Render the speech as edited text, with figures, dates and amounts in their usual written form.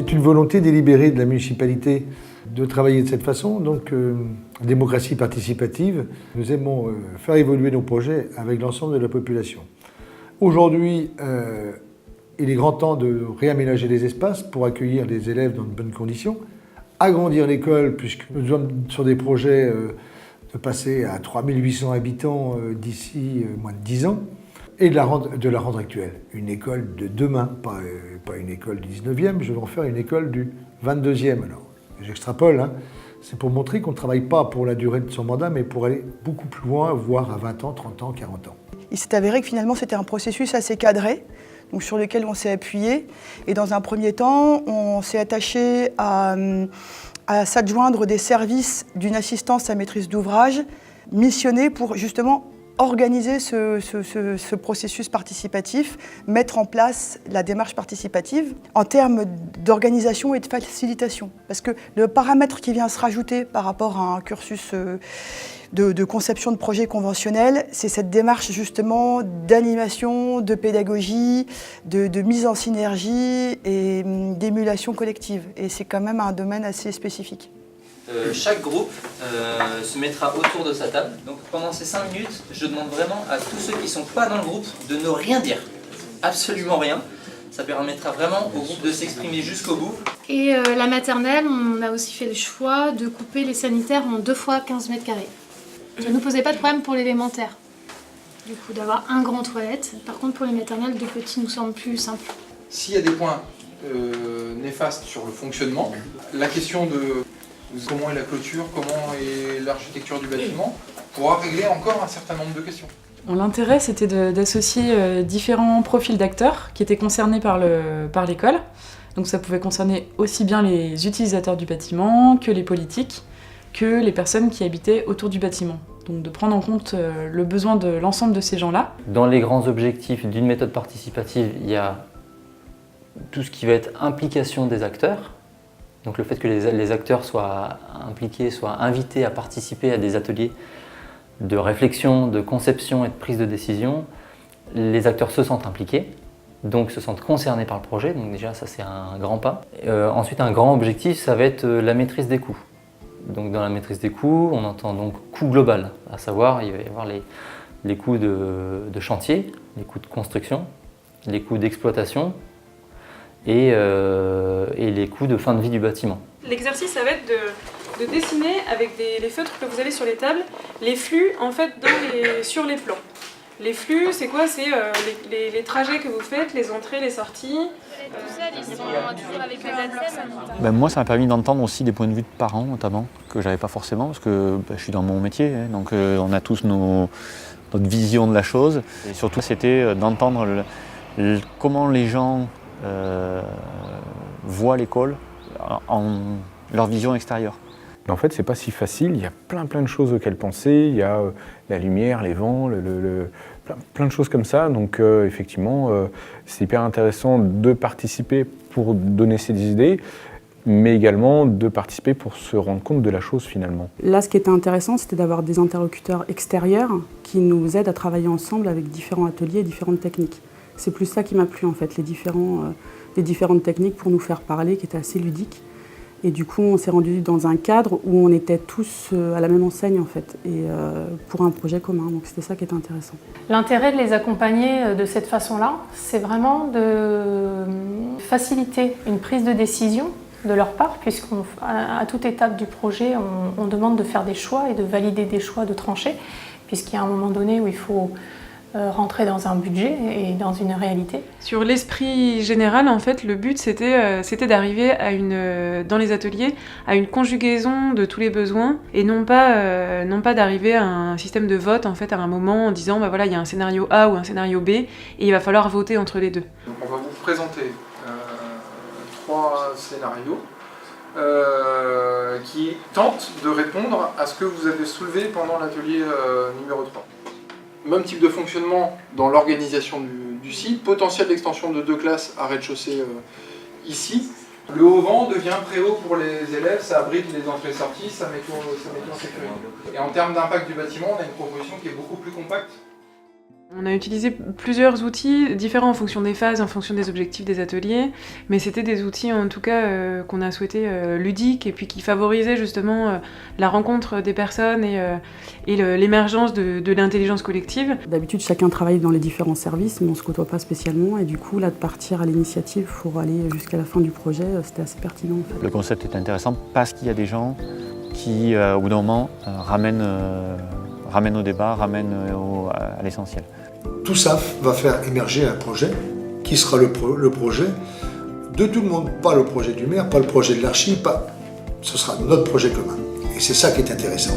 C'est une volonté délibérée de la municipalité de travailler de cette façon, donc démocratie participative. Nous aimons faire évoluer nos projets avec l'ensemble de la population. Aujourd'hui, il est grand temps de réaménager les espaces pour accueillir les élèves dans de bonnes conditions, agrandir l'école, puisque nous sommes sur des projets de passer à 3800 habitants d'ici moins de 10 ans, et de la rendre actuelle. Une école de demain, pas une école du 19e, je vais en faire une école du 22e. Alors, j'extrapole, hein. C'est pour montrer qu'on ne travaille pas pour la durée de son mandat, mais pour aller beaucoup plus loin, voire à 20 ans, 30 ans, 40 ans. Il s'est avéré que finalement c'était un processus assez cadré, donc sur lequel on s'est appuyé. Et dans un premier temps, on s'est attaché à s'adjoindre des services d'une assistance à maîtrise d'ouvrage missionnée pour justement organiser ce processus participatif, mettre en place la démarche participative en termes d'organisation et de facilitation. Parce que le paramètre qui vient se rajouter par rapport à un cursus de conception de projet conventionnel, c'est cette démarche justement d'animation, de pédagogie, de mise en synergie et d'émulation collective. Et c'est quand même un domaine assez spécifique. Chaque groupe se mettra autour de sa table. Donc pendant ces 5 minutes, je demande vraiment à tous ceux qui ne sont pas dans le groupe de ne rien dire. Absolument rien. Ça permettra vraiment au groupe de s'exprimer jusqu'au bout. Et la maternelle, on a aussi fait le choix de couper les sanitaires en 2 fois 15 mètres carrés. Ça ne nous posait pas de problème pour l'élémentaire. Du coup, d'avoir un grand toilette. Par contre, pour les maternelles, 2 petits nous semble plus simple. S'il y a des points néfastes sur le fonctionnement, la question de comment est la clôture, comment est l'architecture du bâtiment, pourra régler encore un certain nombre de questions. L'intérêt, c'était d'associer différents profils d'acteurs qui étaient concernés par l'école. Donc ça pouvait concerner aussi bien les utilisateurs du bâtiment que les politiques, que les personnes qui habitaient autour du bâtiment. Donc de prendre en compte le besoin de l'ensemble de ces gens-là. Dans les grands objectifs d'une méthode participative, il y a tout ce qui va être implication des acteurs. Donc le fait que les acteurs soient impliqués, soient invités à participer à des ateliers de réflexion, de conception et de prise de décision, les acteurs se sentent impliqués, donc se sentent concernés par le projet, donc déjà ça c'est un grand pas. Ensuite un grand objectif, ça va être la maîtrise des coûts. Donc dans la maîtrise des coûts, on entend donc coût global, à savoir il va y avoir les coûts de chantier, les coûts de construction, les coûts d'exploitation, et les coûts de fin de vie du bâtiment. L'exercice, ça va être de dessiner avec les feutres que vous avez sur les tables, les flux en fait sur les plans. Les flux, c'est quoi? C'est les trajets que vous faites, les entrées, les sorties. Tout ça, ils sont toujours avec les ADSEM. Moi, ça m'a permis d'entendre aussi des points de vue de parents, notamment, que j'avais pas forcément, parce que je suis dans mon métier, hein, donc on a tous notre vision de la chose. Et surtout, c'était d'entendre comment les gens voient l'école en leur vision extérieure. En fait, c'est pas si facile, il y a plein de choses auxquelles penser, il y a la lumière, les vents, plein de choses comme ça. Donc effectivement, c'est hyper intéressant de participer pour donner ses idées, mais également de participer pour se rendre compte de la chose finalement. Là, ce qui était intéressant, c'était d'avoir des interlocuteurs extérieurs qui nous aident à travailler ensemble avec différents ateliers et différentes techniques. C'est plus ça qui m'a plu en fait, les différentes techniques pour nous faire parler, qui étaient assez ludiques. Et du coup, on s'est rendu dans un cadre où on était tous à la même enseigne en fait, et pour un projet commun. Donc c'était ça qui était intéressant. L'intérêt de les accompagner de cette façon-là, c'est vraiment de faciliter une prise de décision de leur part, puisqu'à toute étape du projet, on demande de faire des choix et de valider des choix, de trancher, puisqu'il y a un moment donné où il faut rentrer dans un budget et dans une réalité. Sur l'esprit général, en fait, le but c'était d'arriver dans les ateliers à une conjugaison de tous les besoins et non pas d'arriver à un système de vote en fait à un moment en disant bah voilà il y a un scénario A ou un scénario B et il va falloir voter entre les deux. Donc on va vous présenter 3 scénarios qui tentent de répondre à ce que vous avez soulevé pendant l'atelier numéro 3. Même type de fonctionnement dans l'organisation du site, potentiel d'extension de 2 classes à rez-de-chaussée ici. Le haut vent devient préhaut pour les élèves, ça abrite les entrées-sorties, ça met tout en sécurité. Et en termes d'impact du bâtiment, on a une proposition qui est beaucoup plus compacte. On a utilisé plusieurs outils différents en fonction des phases, en fonction des objectifs des ateliers, mais c'était des outils en tout cas qu'on a souhaité ludiques et puis qui favorisaient justement la rencontre des personnes et l'émergence de l'intelligence collective. D'habitude, chacun travaille dans les différents services, mais on ne se côtoie pas spécialement. Et du coup, là, de partir à l'initiative pour aller jusqu'à la fin du projet, c'était assez pertinent. En fait. Le concept est intéressant parce qu'il y a des gens qui, au bout d'un moment, ramènent au débat, ramènent à l'essentiel. Tout ça va faire émerger un projet qui sera le projet de tout le monde, pas le projet du maire, pas le projet de l'archi, ce sera notre projet commun. Et c'est ça qui est intéressant.